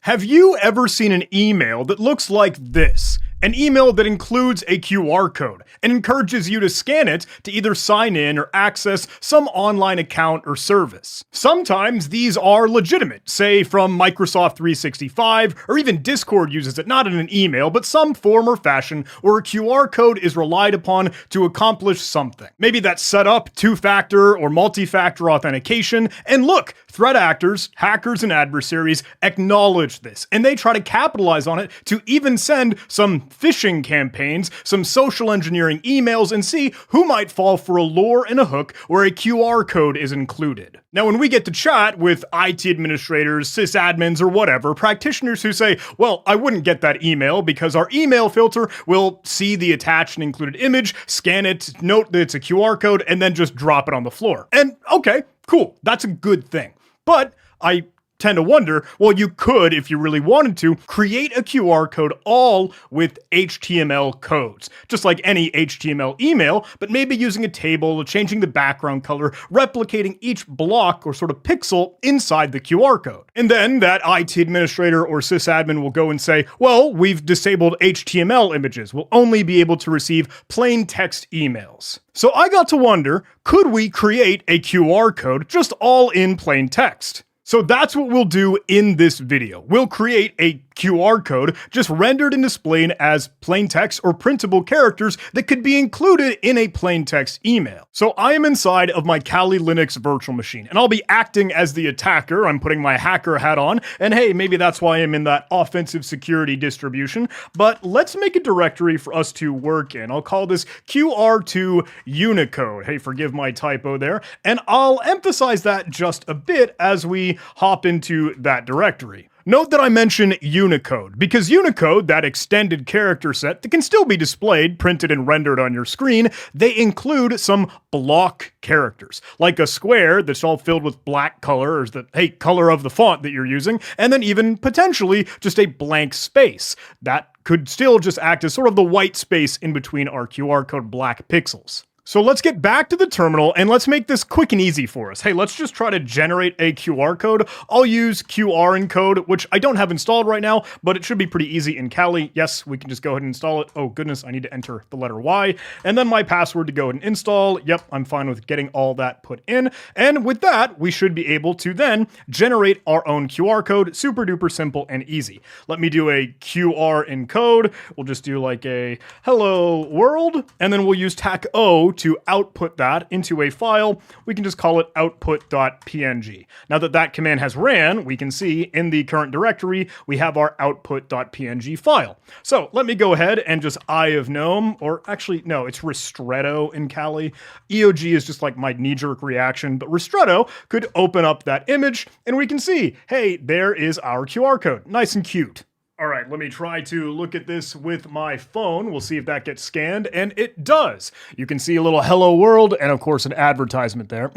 Have you ever seen an email that looks like this? An email that includes a QR code and encourages you to scan it to either sign in or access some online account or service. Sometimes these are legitimate, say from Microsoft 365, or even Discord uses it not in an email, but some form or fashion where a QR code is relied upon to accomplish something. Maybe that's set up two-factor or multi-factor authentication, and look, threat actors, hackers, and adversaries acknowledge this, and they try to capitalize on it to even send some phishing campaigns, some social engineering emails, and see who might fall for a lure and a hook where a QR code is included. Now, when we get to chat with IT administrators, sysadmins, or whatever, practitioners who say, well, I wouldn't get that email because our email filter will see the attached and included image, scan it, note that it's a QR code, and then just drop it on the floor. And okay, cool, that's a good thing. But I tend to wonder, well, you could, if you really wanted to, create a QR code all with HTML codes, just like any HTML email, but maybe using a table, changing the background color, replicating each block or sort of pixel inside the QR code. And then that IT administrator or sysadmin will go and say, well, we've disabled HTML images. We'll only be able to receive plain text emails. So I got to wonder, could we create a QR code just all in plain text? So that's what we'll do in this video. We'll create a QR code just rendered and displayed as plain text or printable characters that could be included in a plain text email. So I am inside of my Kali Linux virtual machine, and I'll be acting as the attacker. I'm putting my hacker hat on, and hey, maybe that's why I'm in that offensive security distribution, but let's make a directory for us to work in. I'll call this QR2 Unicode. Hey, forgive my typo there, and I'll emphasize that just a bit as we hop into that directory. Note that I mention Unicode, because Unicode, that extended character set that can still be displayed, printed, and rendered on your screen, they include some block characters, like a square that's all filled with black color, or the color of the font that you're using, and then even potentially just a blank space. That could still just act as sort of the white space in between our QR code black pixels. So let's get back to the terminal and let's make this quick and easy for us. Hey, let's just try to generate a QR code. I'll use QR encode, which I don't have installed right now, but it should be pretty easy in Kali. Yes, we can just go ahead and install it. Oh goodness, I need to enter the letter Y, and then my password to go ahead and install. Yep, I'm fine with getting all that put in. And with that, we should be able to then generate our own QR code. Super duper simple and easy. Let me do a QR encode. We'll just do like a hello world, and then we'll use TAC-O to output that into a file. We can just call it output.png. Now that that command has ran, we can see in the current directory, we have our output.png file. So let me go ahead and just Eye of Gnome, or actually, no, it's Ristretto in Kali. EOG is just like my knee-jerk reaction, but Ristretto could open up that image and we can see, hey, there is our QR code. Nice and cute. All right, let me try to look at this with my phone. We'll see if that gets scanned, and it does. You can see a little hello world, and of course an advertisement there.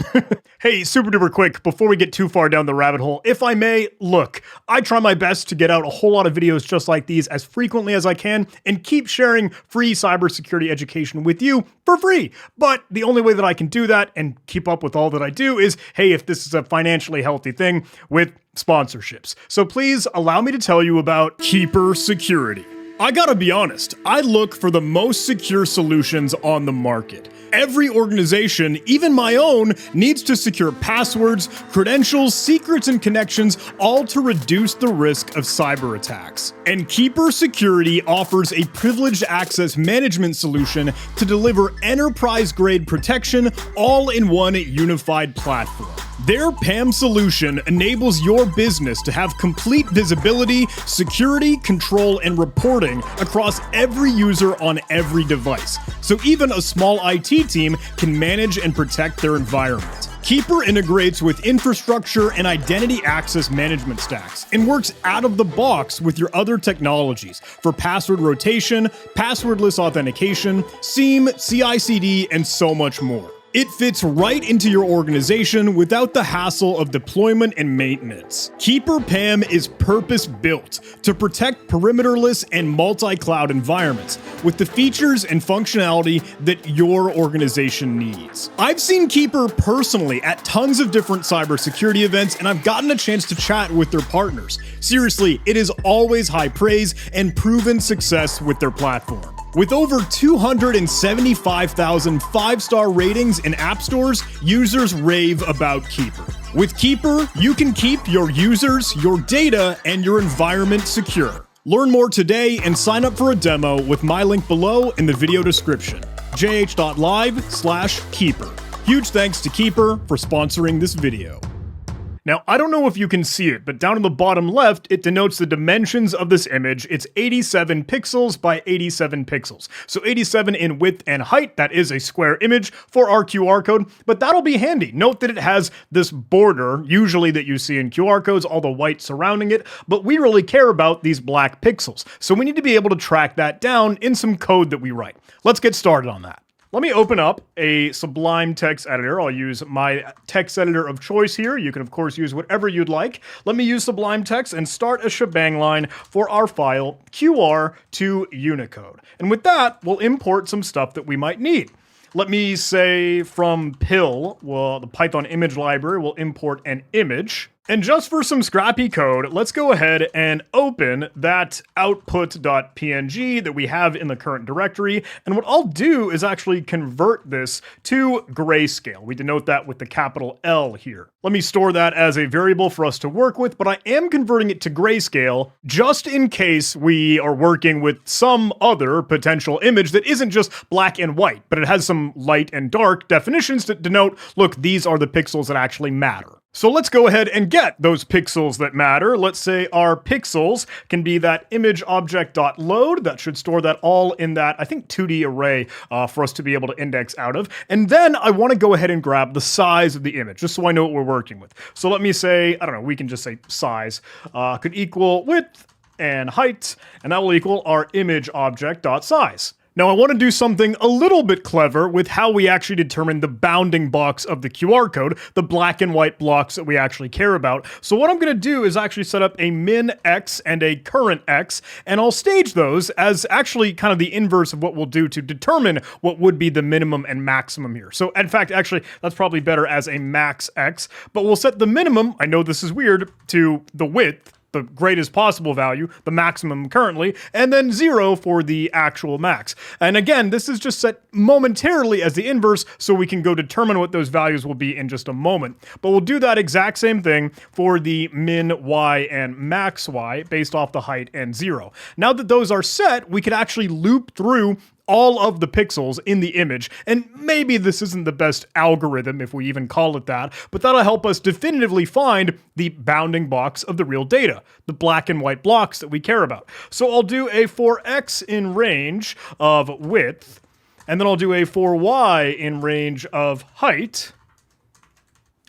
Hey, super duper quick, before we get too far down the rabbit hole, if I may, look, I try my best to get out a whole lot of videos just like these as frequently as I can, and keep sharing free cybersecurity education with you for free. But the only way that I can do that and keep up with all that I do is, hey, if this is a financially healthy thing, with sponsorships. So please allow me to tell you about Keeper Security. I gotta be honest, I look for the most secure solutions on the market. Every organization, even my own, needs to secure passwords, credentials, secrets, and connections, all to reduce the risk of cyber attacks. And Keeper Security offers a privileged access management solution to deliver enterprise-grade protection all in one unified platform. Their PAM solution enables your business to have complete visibility, security, control, and reporting across every user on every device, so even a small IT team can manage and protect their environment. Keeper integrates with infrastructure and identity access management stacks and works out of the box with your other technologies for password rotation, passwordless authentication, SIEM, CI/CD, and so much more. It fits right into your organization without the hassle of deployment and maintenance. Keeper PAM is purpose-built to protect perimeterless and multi-cloud environments with the features and functionality that your organization needs. I've seen Keeper personally at tons of different cybersecurity events, and I've gotten a chance to chat with their partners. Seriously, it is always high praise and proven success with their platform. With over 275,000 5-star ratings in app stores, users rave about Keeper. With Keeper, you can keep your users, your data, and your environment secure. Learn more today and sign up for a demo with my link below in the video description. jh.live/Keeper. Huge thanks to Keeper for sponsoring this video. Now, I don't know if you can see it, but down in the bottom left, it denotes the dimensions of this image. It's 87 pixels by 87 pixels. So 87 in width and height, that is a square image for our QR code, but that'll be handy. Note that it has this border, usually that you see in QR codes, all the white surrounding it, but we really care about these black pixels. So we need to be able to track that down in some code that we write. Let's get started on that. Let me open up a Sublime text editor. I'll use my text editor of choice here. You can, of course, use whatever you'd like. Let me use Sublime Text and start a shebang line for our file QR to Unicode. And with that, we'll import some stuff that we might need. Let me say from PIL, well, the Python image library will import an image. And just for some scrappy code, let's go ahead and open that output.png that we have in the current directory. And what I'll do is actually convert this to grayscale. We denote that with the capital L here. Let me store that as a variable for us to work with, but I am converting it to grayscale just in case we are working with some other potential image that isn't just black and white, but it has some light and dark definitions to denote, look, these are the pixels that actually matter. So let's go ahead and get those pixels that matter. Let's say our pixels can be that image object.load. That should store that all in that, I think, 2D array for us to be able to index out of. And then I want to go ahead and grab the size of the image, just so I know what we're working with. So let me say, I don't know, we can just say size could equal width and height, and that will equal our image object.size. Now I want to do something a little bit clever with how we actually determine the bounding box of the QR code, the black and white blocks that we actually care about. So what I'm going to do is actually set up a min x and a current x, and I'll stage those as actually kind of the inverse of what we'll do to determine what would be the minimum and maximum here. So in fact, actually, that's probably better as a max x, but we'll set the minimum, I know this is weird, to the width, the greatest possible value, the maximum currently, and then 0 for the actual max. And again, this is just set momentarily as the inverse, so we can go determine what those values will be in just a moment. But we'll do that exact same thing for the min y and max y based off the height and 0. Now that those are set, we could actually loop through all of the pixels in the image, and maybe this isn't the best algorithm if we even call it that, but that'll help us definitively find the bounding box of the real data, the black and white blocks that we care about. So I'll do a for x in range of width, and then I'll do a for y in range of height,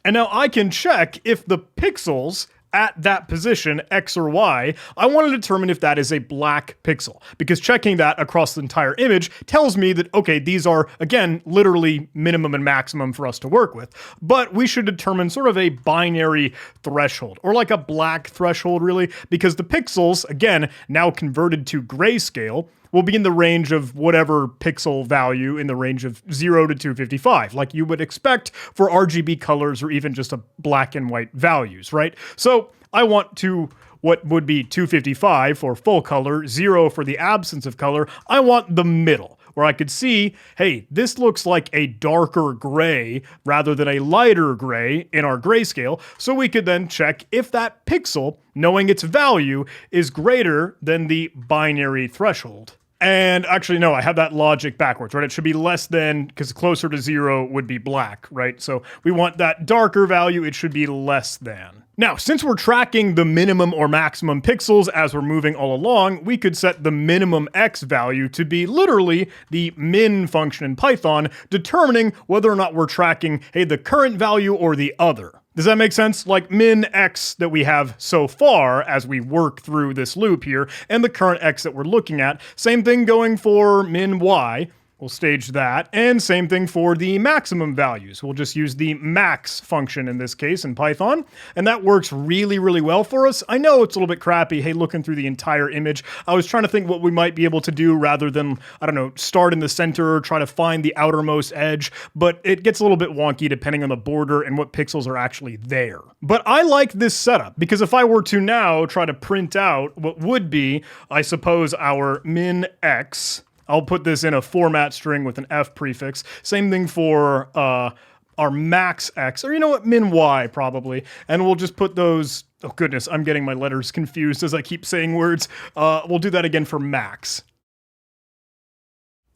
and now I can check if the pixels at that position, X or Y, I want to determine if that is a black pixel, because checking that across the entire image tells me that, okay, these are, again, literally minimum and maximum for us to work with, but we should determine sort of a binary threshold, or like a black threshold, really, because the pixels, again, now converted to grayscale, will be in the range of whatever pixel value in the range of 0 to 255, like you would expect for RGB colors or even just a black and white values, right? So I want to what would be 255 for full color, 0 for the absence of color. I want the middle, where I could see, hey, this looks like a darker gray rather than a lighter gray in our grayscale, so we could then check if that pixel, knowing its value, is greater than the binary threshold. And actually, no, I have that logic backwards, right? It should be less than, because closer to 0 would be black, right? So we want that darker value, it should be less than. Now, since we're tracking the minimum or maximum pixels as we're moving all along, we could set the minimum x value to be literally the min function in Python, determining whether or not we're tracking, hey, the current value or the other. Does that make sense? Like min x that we have so far as we work through this loop here, and the current x that we're looking at. Same thing going for min y. We'll stage that, and same thing for the maximum values. We'll just use the max function in this case in Python, and that works really, really well for us. I know it's a little bit crappy, hey, looking through the entire image. I was trying to think what we might be able to do rather than, I don't know, start in the center, try to find the outermost edge, but it gets a little bit wonky depending on the border and what pixels are actually there. But I like this setup, because if I were to now try to print out what would be, I suppose, our min x, I'll put this in a format string with an F prefix. Same thing for our max X, or you know what, min Y probably. And we'll just put those, oh goodness, I'm getting my letters confused as I keep saying words. We'll do that again for max.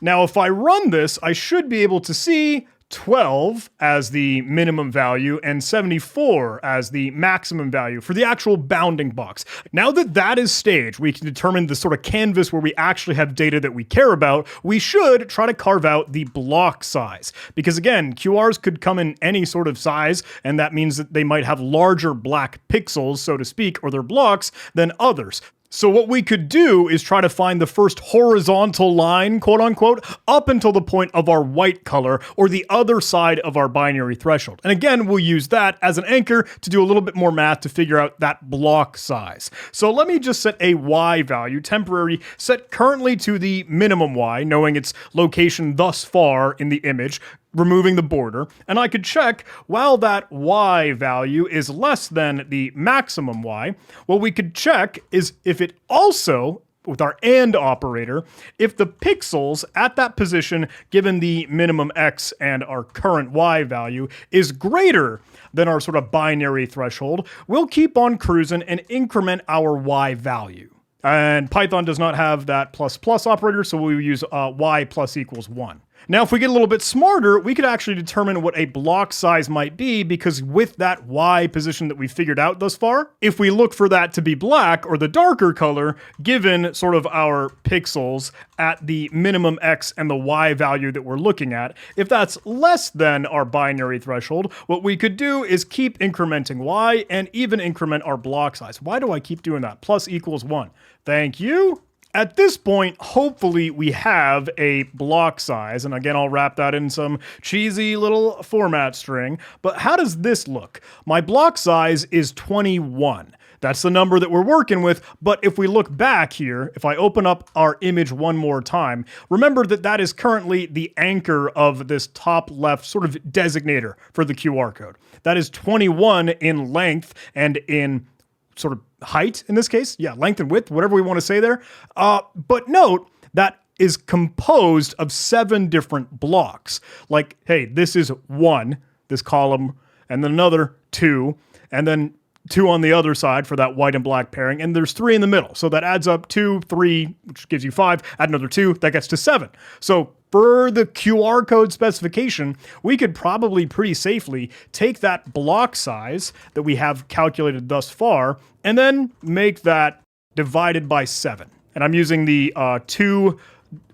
Now, if I run this, I should be able to see 12 as the minimum value and 74 as the maximum value for the actual bounding box. Now that that is staged, we can determine the sort of canvas where we actually have data that we care about. We should try to carve out the block size, because again, QRs could come in any sort of size, and that means that they might have larger black pixels, so to speak, or their blocks than others. So what we could do is try to find the first horizontal line, quote unquote, up until the point of our white color, or the other side of our binary threshold. And again, we'll use that as an anchor to do a little bit more math to figure out that block size. So let me just set a Y value, temporary, set currently to the minimum Y, knowing its location thus far in the image, removing the border, and I could check while that Y value is less than the maximum Y, what we could check is if it also, with our AND operator, if the pixels at that position, given the minimum X and our current Y value, is greater than our sort of binary threshold, we'll keep on cruising and increment our Y value. And Python does not have that plus plus operator, so we'll use Y plus equals 1. Now, if we get a little bit smarter, we could actually determine what a block size might be, because with that Y position that we figured out thus far, if we look for that to be black or the darker color, given sort of our pixels at the minimum X and the Y value that we're looking at, if that's less than our binary threshold, what we could do is keep incrementing Y and even increment our block size. Why do I keep doing that? Plus equals 1. Thank you. At this point, hopefully we have a block size, and again, I'll wrap that in some cheesy little format string, but how does this look? My block size is 21. That's the number that we're working with, but if we look back here, if I open up our image one more time, remember that that is currently the anchor of this top left sort of designator for the QR code. That is 21 in length and in sort of height in this case. Yeah, length and width, whatever we want to say there. But note that is composed of 7 different blocks. Like, hey, this is 1, this column, and then another 2, and then 2 on the other side for that white and black pairing, and there's 3 in the middle. So that adds up 2, 3, which gives you 5, add another 2, that gets to 7. So for the QR code specification, we could probably pretty safely take that block size that we have calculated thus far, and then make that divided by 7. And I'm using the 2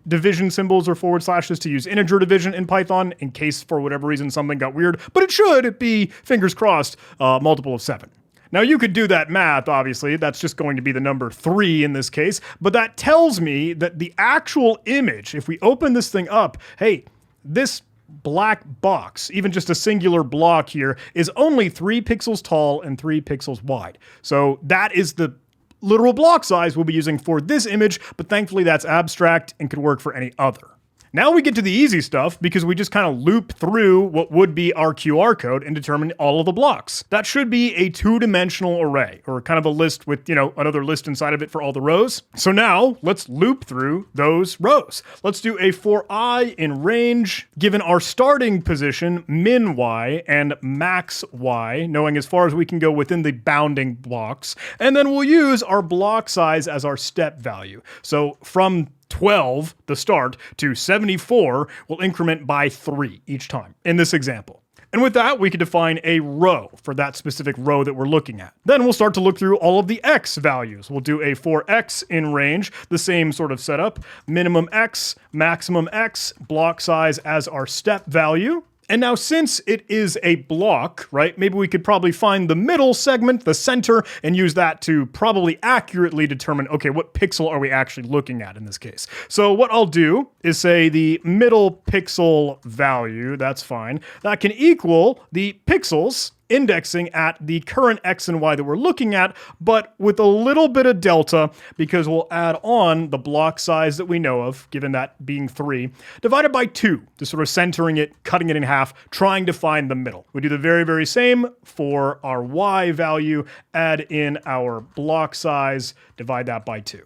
division symbols or forward slashes to use integer division in Python in case for whatever reason something got weird, but it should be, fingers crossed, multiple of 7. Now you could do that math, obviously, that's just going to be the number 3 in this case, but that tells me that the actual image, if we open this thing up, hey, this black box, even just a singular block here, is only 3 pixels tall and 3 pixels wide. So that is the literal block size we'll be using for this image, but thankfully that's abstract and could work for any other. Now we get to the easy stuff, because we just kind of loop through what would be our QR code and determine all of the blocks. That should be a 2-dimensional array, or kind of a list with, you know, another list inside of it for all the rows. So now let's loop through those rows. Let's do a for I in range, given our starting position, min Y and max Y, knowing as far as we can go within the bounding blocks. And then we'll use our block size as our step value. So from 12, the start, to 74 will increment by 3 each time in this example. And with that, we can define a row for that specific row that we're looking at. Then we'll start to look through all of the X values. We'll do a for X in range, the same sort of setup, minimum X, maximum X, block size as our step value. And now since it is a block, right, maybe we could probably find the middle segment, the center, and use that to probably accurately determine, okay, what pixel are we actually looking at in this case? So what I'll do is say the middle pixel value, that's fine, that can equal the pixels indexing at the current X and Y that we're looking at, but with a little bit of delta because we'll add on the block size that we know of, given that being 3, divided by 2, just sort of centering it, cutting it in half, trying to find the middle. We do the very, very same for our Y value, add in our block size, divide that by 2.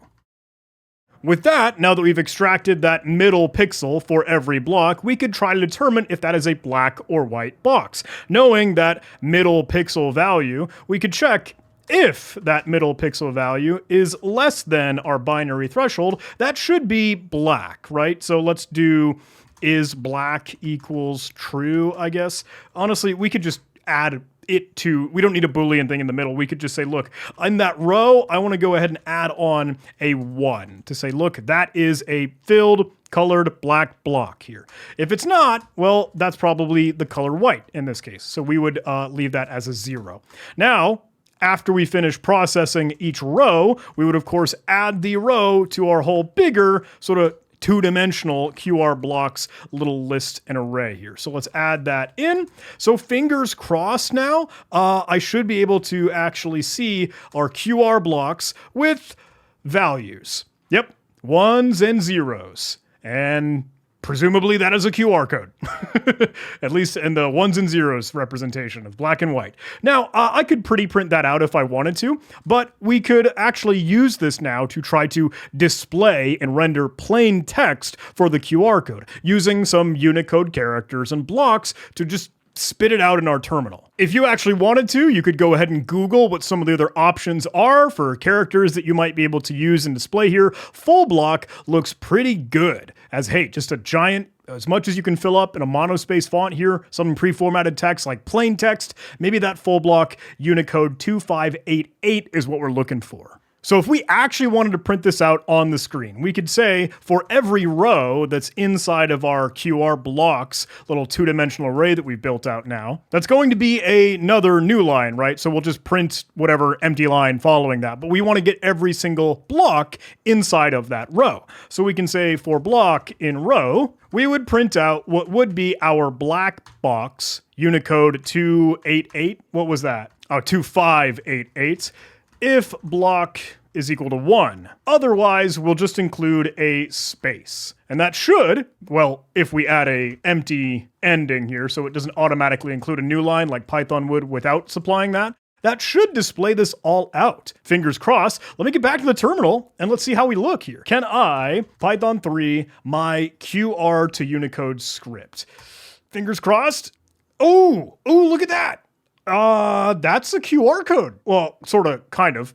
With that, now that we've extracted that middle pixel for every block, we could try to determine if that is a black or white box. Knowing that middle pixel value, we could check if that middle pixel value is less than our binary threshold. That should be black, right? So let's do is black equals true, I guess. Honestly, we could just add it to, we don't need a Boolean thing in the middle. We could just say, look, in that row, I want to go ahead and add on a 1 to say, look, that is a filled colored black block here. If it's not, well, that's probably the color white in this case. So we would leave that as a 0. Now, after we finish processing each row, we would of course add the row to our whole bigger sort of two-dimensional QR blocks little list and array here. So let's add that in. So fingers crossed now, I should be able to actually see our QR blocks with values. Yep, 1s and 0s. And presumably that is a QR code, at least in the 1s and 0s representation of black and white. Now, I could pretty print that out if I wanted to, but we could actually use this now to try to display and render plain text for the QR code, using some Unicode characters and blocks to just spit it out in our terminal. If you actually wanted to, you could go ahead and Google what some of the other options are for characters that you might be able to use and display here. Full block looks pretty good as, hey, just a giant, as much as you can fill up in a monospace font here, some pre-formatted text like plain text. Maybe that full block Unicode 2588 is what we're looking for. So if we actually wanted to print this out on the screen, we could say for every row that's inside of our QR blocks, little two-dimensional array that we've built out now, that's going to be another new line, right? So we'll just print whatever empty line following that. But we want to get every single block inside of that row. So we can say for block in row, we would print out what would be our black box, Unicode 288. What was that? Oh, 2588. If block is equal to 1. Otherwise, we'll just include a space. And that should, well, if we add a empty ending here, so it doesn't automatically include a new line like Python would without supplying that, that should display this all out. Fingers crossed. Let me get back to the terminal and let's see how we look here. Can I, Python 3, my QR to Unicode script? Fingers crossed. Oh, look at that. That's a QR code. Well, sort of, kind of.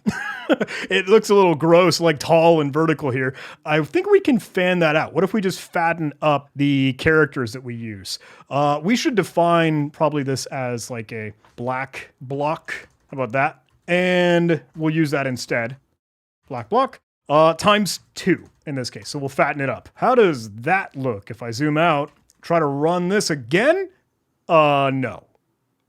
It looks a little gross, like tall and vertical here. I think we can fan that out. What if we just fatten up the characters that we use? We should define probably this as like a black block. How about that? And we'll use that instead. Black block, times 2 in this case. So we'll fatten it up. How does that look? If I zoom out, try to run this again? No.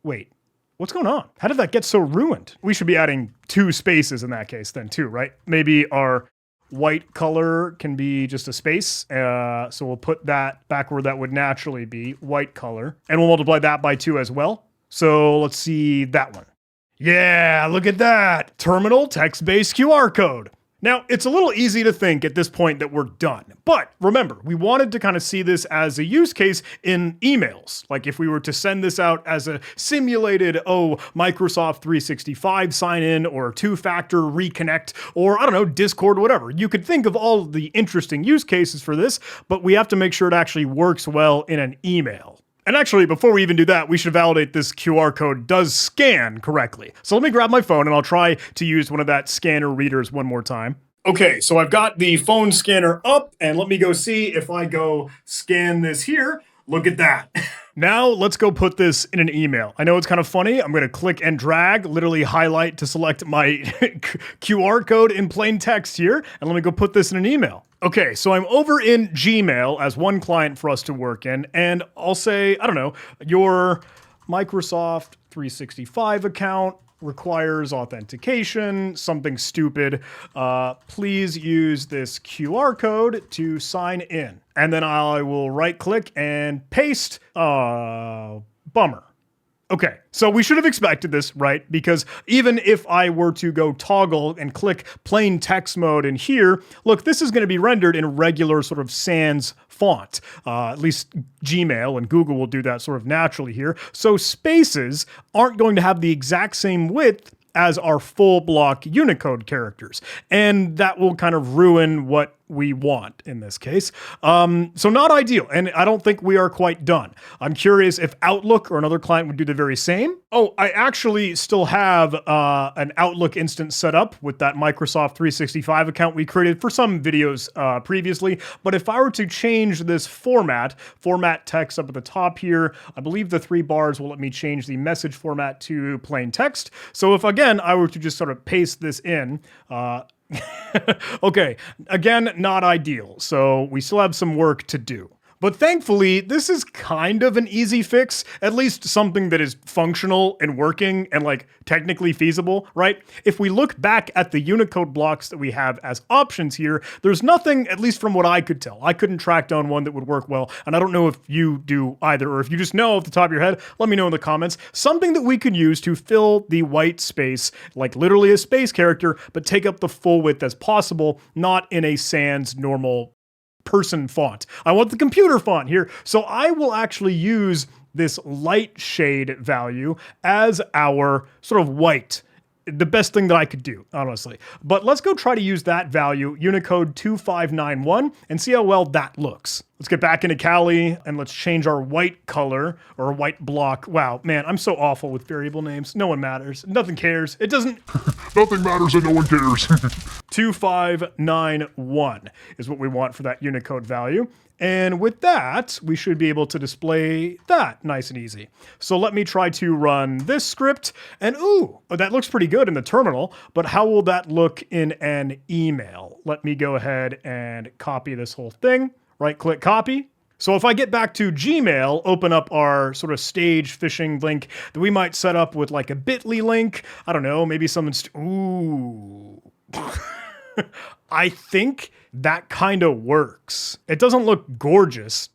Wait. What's going on? How did that get so ruined? We should be adding 2 spaces in that case then too, right? Maybe our white color can be just a space. So we'll put that back where that would naturally be, white color. And we'll multiply that by 2 as well. So let's see that one. Yeah, look at that. Terminal text-based QR code. Now, it's a little easy to think at this point that we're done. But remember, we wanted to kind of see this as a use case in emails. Like if we were to send this out as a simulated, Microsoft 365 sign in or 2-factor reconnect or I don't know, Discord, whatever. You could think of all the interesting use cases for this, but we have to make sure it actually works well in an email. And actually, before we even do that, we should validate this QR code does scan correctly. So let me grab my phone and I'll try to use one of that scanner readers one more time. Okay, so I've got the phone scanner up and let me go see if I go scan this here. Look at that. Now let's go put this in an email. I know it's kind of funny. I'm going to click and drag, literally highlight to select my QR code in plain text here. And let me go put this in an email. Okay, so I'm over in Gmail as one client for us to work in. And I'll say, I don't know, your Microsoft 365 account requires authentication, something stupid. Please use this QR code to sign in. And then I will right click and paste. Bummer. Okay, so we should have expected this, right? Because even if I were to go toggle and click plain text mode in here, look, this is going to be rendered in regular sort of sans font. At least Gmail and Google will do that sort of naturally here. So spaces aren't going to have the exact same width as our full block Unicode characters. And that will kind of ruin what we want in this case. So not ideal, and I don't think we are quite done. I'm curious if Outlook or another client would do the very same. Oh, I actually still have an Outlook instance set up with that Microsoft 365 account we created for some videos previously. But if I were to change this format text up at the top here, I believe the 3 bars will let me change the message format to plain text. So if, again, I were to just sort of paste this in, okay, again, not ideal, so we still have some work to do. But thankfully, this is kind of an easy fix, at least something that is functional and working and like technically feasible, right? If we look back at the Unicode blocks that we have as options here, there's nothing, at least from what I could tell. I couldn't track down one that would work well, and I don't know if you do either, or if you just know off the top of your head, let me know in the comments. Something that we could use to fill the white space, like literally a space character, but take up the full width as possible, not in a sans normal person font. I want the computer font here. So I will actually use this light shade value as our sort of white. The best thing that I could do, honestly. But let's go try to use that value, Unicode 2591, and see how well that looks. Let's get back into Kali and let's change our white color or white block. Wow, man, I'm so awful with variable names. No one matters. Nothing cares. It doesn't. Nothing matters and no one cares. 2591 is what we want for that Unicode value. And with that, we should be able to display that nice and easy. So let me try to run this script, and ooh, that looks pretty good in the terminal, but how will that look in an email? Let me go ahead and copy this whole thing, right-click copy. So if I get back to Gmail, open up our sort of stage phishing link that we might set up with like a bit.ly link, I don't know, maybe something, ooh. I think that kind of works. It doesn't look gorgeous,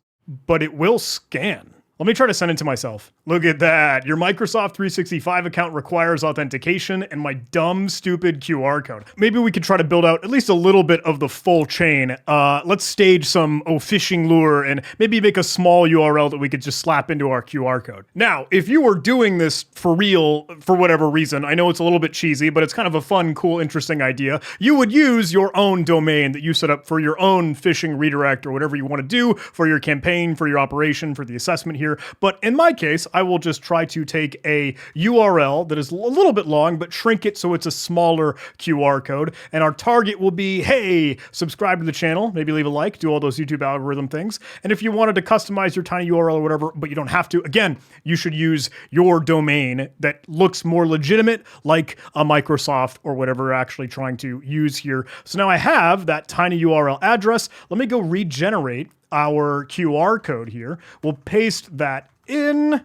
but it will scan. Let me try to send it to myself. Look at that. Your Microsoft 365 account requires authentication and my dumb, stupid QR code. Maybe we could try to build out at least a little bit of the full chain. Let's stage some phishing lure and maybe make a small URL that we could just slap into our QR code. Now, if you were doing this for real, for whatever reason, I know it's a little bit cheesy, but it's kind of a fun, cool, interesting idea. You would use your own domain that you set up for your own phishing redirect or whatever you want to do for your campaign, for your operation, for the assessment here. But in my case, I will just try to take a URL that is a little bit long, but shrink it so it's a smaller QR code. And our target will be, hey, subscribe to the channel, maybe leave a like, do all those YouTube algorithm things. And if you wanted to customize your tiny URL or whatever, but you don't have to, again, you should use your domain that looks more legitimate, like a Microsoft or whatever we're actually trying to use here. So now I have that tiny URL address. Let me go regenerate our QR code here. We'll paste that in.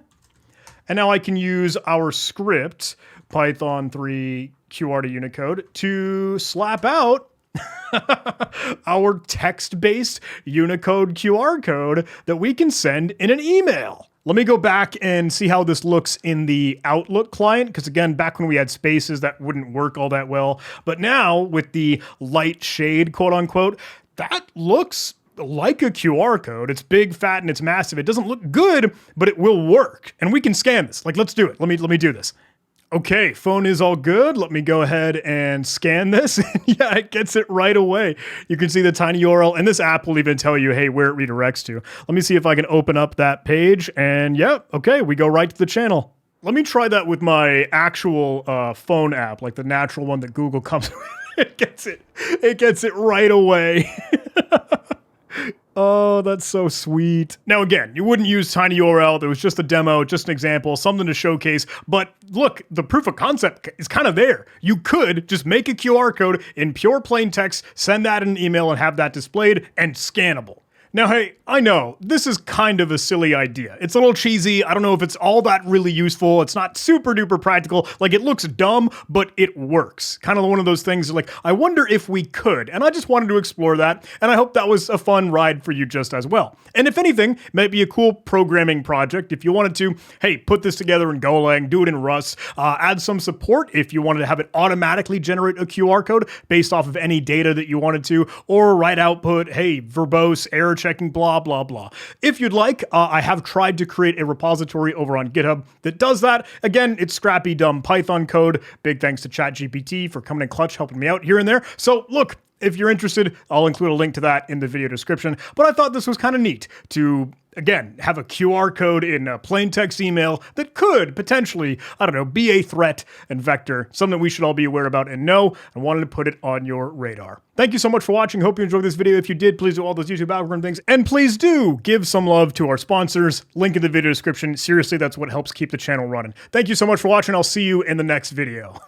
And now I can use our script, Python 3 QR to Unicode, to slap out our text-based Unicode QR code that we can send in an email. Let me go back and see how this looks in the Outlook client, because again, back when we had spaces, that wouldn't work all that well. But now, with the light shade, quote unquote, that looks like a QR code. It's big, fat, and it's massive. It doesn't look good, but it will work. And we can scan this. Like, let's do it. Let me do this. Okay, phone is all good. Let me go ahead and scan this. Yeah, it gets it right away. You can see the tiny URL, and this app will even tell you, hey, where it redirects to. Let me see if I can open up that page, and yeah, okay, we go right to the channel. Let me try that with my actual phone app, like the natural one that Google comes with. It gets it right away. Oh, that's so sweet. Now again, you wouldn't use tinyURL. There was just a demo, just an example, something to showcase. But look, the proof of concept is kind of there. You could just make a QR code in pure plain text, send that in an email and have that displayed and scannable. Now, hey, I know, this is kind of a silly idea. It's a little cheesy. I don't know if it's all that really useful. It's not super duper practical. Like, it looks dumb, but it works. Kind of one of those things like, I wonder if we could. And I just wanted to explore that. And I hope that was a fun ride for you just as well. And if anything, it might be a cool programming project. If you wanted to, hey, put this together in Golang, do it in Rust, add some support if you wanted to have it automatically generate a QR code based off of any data that you wanted to, or write output, hey, verbose, error checking, blah, blah, blah. If you'd like, I have tried to create a repository over on GitHub that does that. Again, it's scrappy, dumb Python code. Big thanks to ChatGPT for coming in clutch, helping me out here and there. So look, if you're interested, I'll include a link to that in the video description. But I thought this was kind of neat to, again, have a QR code in a plain text email that could potentially, I don't know, be a threat and vector, something we should all be aware about and know. I wanted to put it on your radar. Thank you so much for watching. Hope you enjoyed this video. If you did, please do all those YouTube algorithm things. And please do give some love to our sponsors. Link in the video description. Seriously, that's what helps keep the channel running. Thank you so much for watching. I'll see you in the next video.